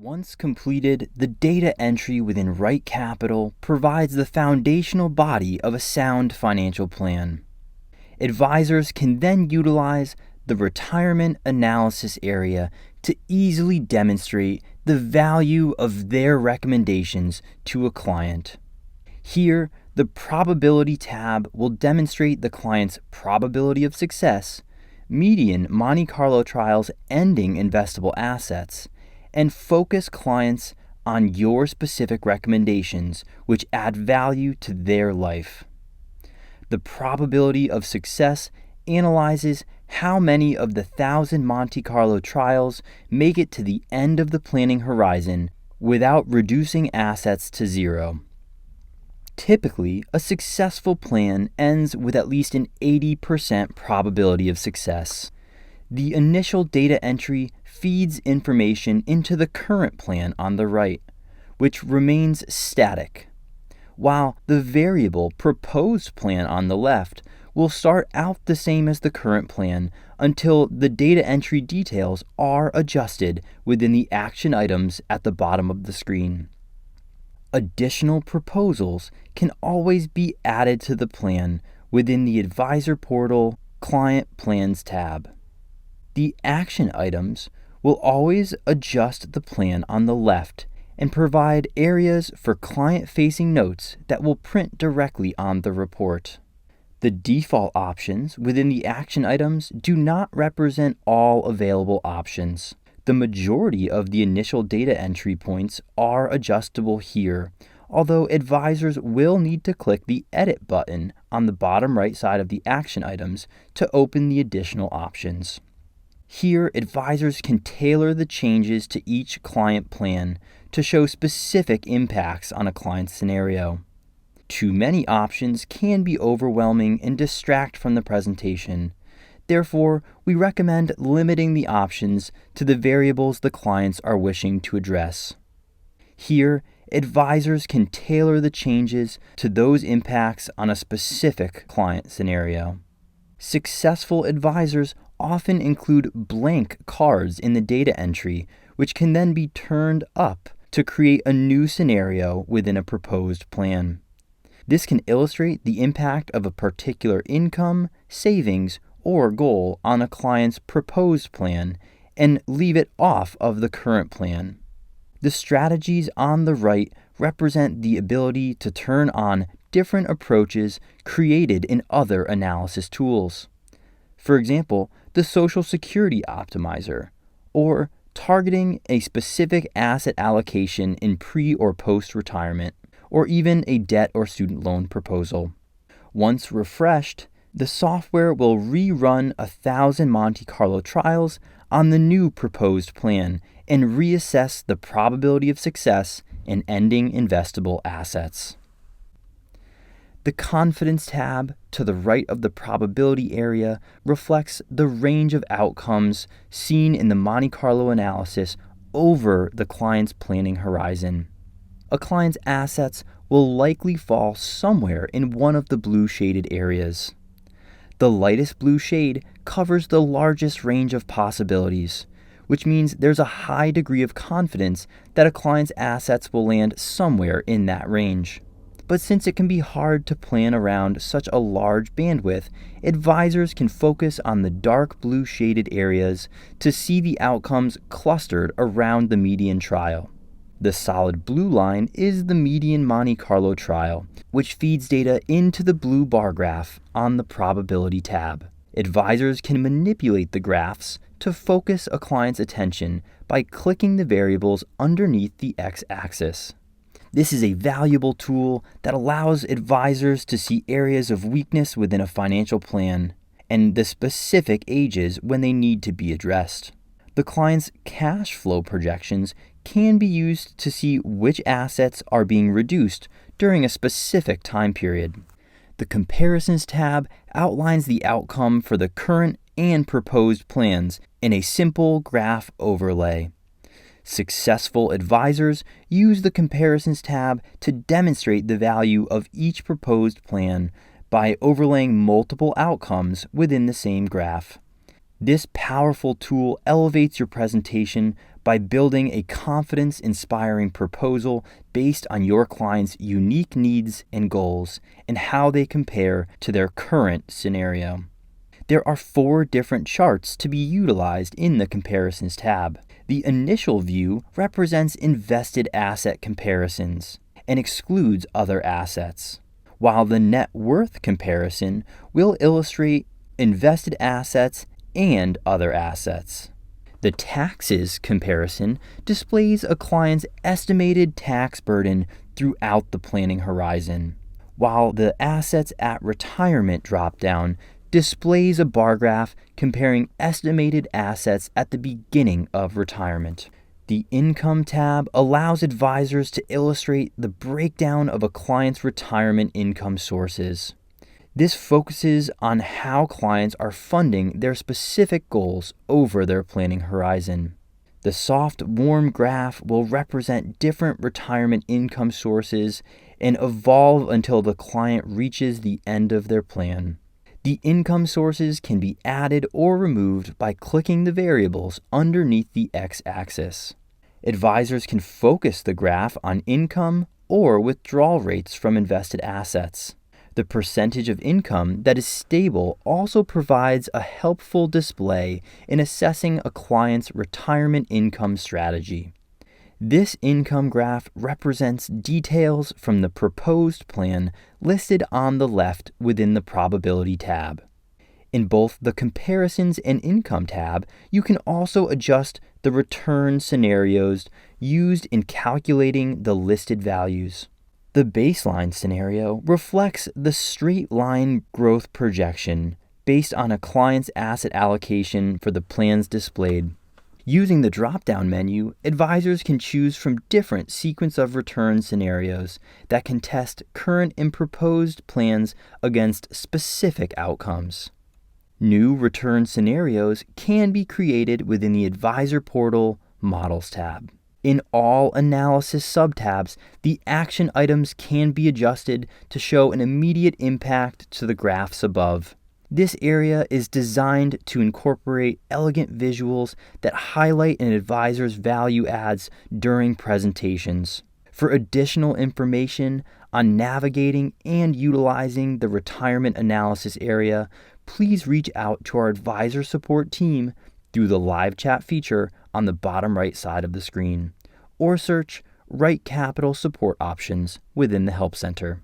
Once completed, the data entry within Right Capital provides the foundational body of a sound financial plan. Advisors can then utilize the retirement analysis area to easily demonstrate the value of their recommendations to a client. Here, the Probability tab will demonstrate the client's probability of success, median Monte Carlo trials ending investable assets, and focus clients on your specific recommendations which add value to their life. The probability of success analyzes how many of the 1,000 Monte Carlo trials make it to the end of the planning horizon without reducing assets to zero. Typically, a successful plan ends with at least an 80% probability of success. The initial data entry feeds information into the current plan on the right, which remains static, while the variable proposed plan on the left will start out the same as the current plan until the data entry details are adjusted within the action items at the bottom of the screen. Additional proposals can always be added to the plan within the Advisor Portal Client Plans tab. The action items will always adjust the plan on the left and provide areas for client-facing notes that will print directly on the report. The default options within the action items do not represent all available options. The majority of the initial data entry points are adjustable here, although advisors will need to click the Edit button on the bottom right side of the action items to open the additional options. Here, advisors can tailor the changes to each client plan to show specific impacts on a client's scenario. Too many options can be overwhelming and distract from the presentation. Therefore, we recommend limiting the options to the variables the clients are wishing to address. Here, advisors can tailor the changes to those impacts on a specific client scenario. Successful advisors often include blank cards in the data entry, which can then be turned up to create a new scenario within a proposed plan. This can illustrate the impact of a particular income, savings, or goal on a client's proposed plan and leave it off of the current plan. The strategies on the right represent the ability to turn on different approaches created in other analysis tools. For example, the Social Security Optimizer, or targeting a specific asset allocation in pre- or post-retirement, or even a debt or student loan proposal. Once refreshed, the software will rerun 1,000 Monte Carlo trials on the new proposed plan and reassess the probability of success in ending investable assets. The Confidence tab to the right of the probability area reflects the range of outcomes seen in the Monte Carlo analysis over the client's planning horizon. A client's assets will likely fall somewhere in one of the blue shaded areas. The lightest blue shade covers the largest range of possibilities, which means there's a high degree of confidence that a client's assets will land somewhere in that range. But since it can be hard to plan around such a large bandwidth, advisors can focus on the dark blue shaded areas to see the outcomes clustered around the median trial. The solid blue line is the median Monte Carlo trial, which feeds data into the blue bar graph on the Probability tab. Advisors can manipulate the graphs to focus a client's attention by clicking the variables underneath the x-axis. This is a valuable tool that allows advisors to see areas of weakness within a financial plan and the specific ages when they need to be addressed. The client's cash flow projections can be used to see which assets are being reduced during a specific time period. The Comparisons tab outlines the outcome for the current and proposed plans in a simple graph overlay. Successful advisors use the Comparisons tab to demonstrate the value of each proposed plan by overlaying multiple outcomes within the same graph. This powerful tool elevates your presentation by building a confidence-inspiring proposal based on your client's unique needs and goals and how they compare to their current scenario. There are 4 different charts to be utilized in the Comparisons tab. The initial view represents invested asset comparisons and excludes other assets, while the net worth comparison will illustrate invested assets and other assets. The taxes comparison displays a client's estimated tax burden throughout the planning horizon, while the assets at retirement dropdown displays a bar graph comparing estimated assets at the beginning of retirement. The Income tab allows advisors to illustrate the breakdown of a client's retirement income sources. This focuses on how clients are funding their specific goals over their planning horizon. The soft, warm graph will represent different retirement income sources and evolve until the client reaches the end of their plan. The income sources can be added or removed by clicking the variables underneath the x-axis. Advisors can focus the graph on income or withdrawal rates from invested assets. The percentage of income that is stable also provides a helpful display in assessing a client's retirement income strategy. This income graph represents details from the proposed plan listed on the left within the Probability tab. In both the Comparisons and Income tab, you can also adjust the return scenarios used in calculating the listed values. The baseline scenario reflects the straight line growth projection based on a client's asset allocation for the plans displayed. Using the drop-down menu, advisors can choose from different sequence of return scenarios that can test current and proposed plans against specific outcomes. New return scenarios can be created within the Advisor Portal Models tab. In all analysis subtabs, the action items can be adjusted to show an immediate impact to the graphs above. This area is designed to incorporate elegant visuals that highlight an advisor's value adds during presentations. For additional information on navigating and utilizing the retirement analysis area, please reach out to our advisor support team through the live chat feature on the bottom right side of the screen, or search Wright Capital Support Options within the Help Center.